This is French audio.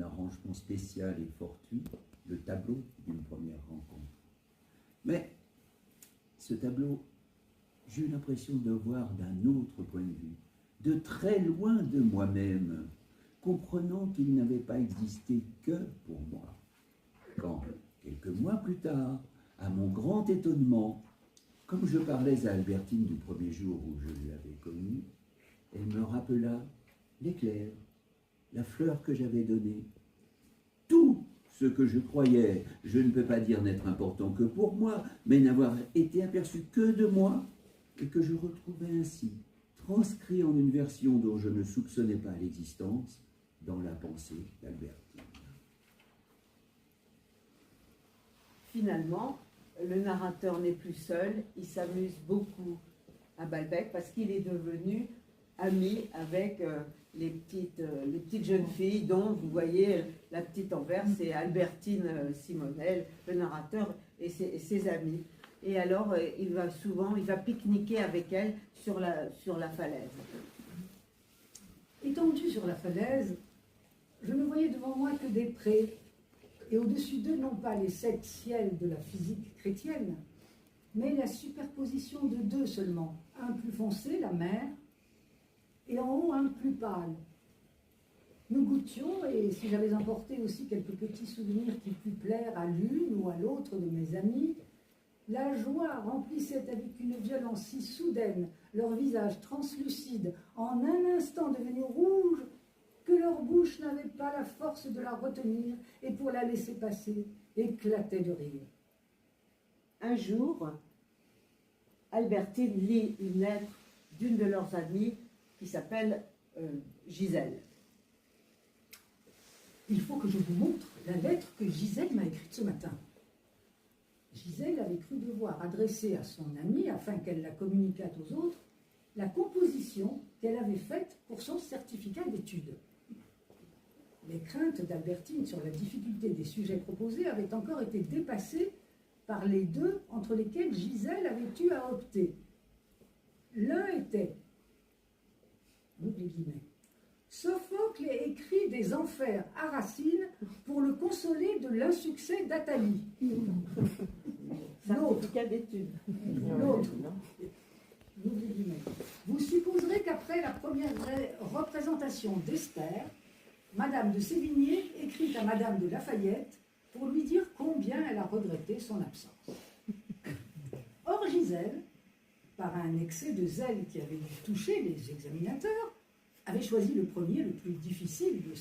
arrangement spécial et fortuit, le tableau d'une première rencontre. Mais ce tableau, j'ai eu l'impression de voir d'un autre point de vue, de très loin de moi-même, comprenant qu'il n'avait pas existé que pour moi. Quand, quelques mois plus tard, à mon grand étonnement, comme je parlais à Albertine du premier jour où je l'avais connue, elle me rappela l'éclair, la fleur que j'avais donnée. Tout ce que je croyais, je ne peux pas dire n'être important que pour moi, mais n'avoir été aperçu que de moi, et que je retrouvais ainsi, transcrit en une version dont je ne soupçonnais pas l'existence, dans la pensée d'Albertine. Finalement, le narrateur n'est plus seul, il s'amuse beaucoup à Balbec parce qu'il est devenu ami avec les petites jeunes filles, dont vous voyez la petite en vert, c'est Albertine Simonel, le narrateur et ses amis. Et alors, il va pique-niquer avec elle sur la falaise. Étendu sur la falaise, je ne voyais devant moi que des prés, et au-dessus d'eux, non pas les 7 ciels de la physique chrétienne, mais la superposition de 2 seulement, un plus foncé, la mer, et en haut un plus pâle. Nous goûtions, et si j'avais emporté aussi quelques petits souvenirs qui pût plaire à l'une ou à l'autre de mes amis, la joie remplissait avec une violence si soudaine leur visage translucide, en un instant devenu rouge, que leur bouche n'avait pas la force de la retenir, et pour la laisser passer, éclatait de rire. Un jour, Albertine lit une lettre d'une de leurs amies qui s'appelle Gisèle. Il faut que je vous montre la lettre que Gisèle m'a écrite ce matin. Gisèle avait cru devoir adresser à son amie, afin qu'elle la communiquât aux autres, la composition qu'elle avait faite pour son certificat d'études. Les craintes d'Albertine sur la difficulté des sujets proposés avaient encore été dépassées par les 2 entre lesquels Gisèle avait eu à opter. L'un était, ouvre les guillemets, Sophocle écrit des enfers à Racine pour le consoler de l'insuccès d'Athalie. Certificat d'études. L'autre, ouvre les guillemets, vous supposerez qu'après la première représentation d'Esther, Madame de Sévigné écrit à Madame de Lafayette pour lui dire combien elle a regretté son absence. Or Gisèle, par un excès de zèle qui avait touché les examinateurs, avait choisi le premier, le plus difficile de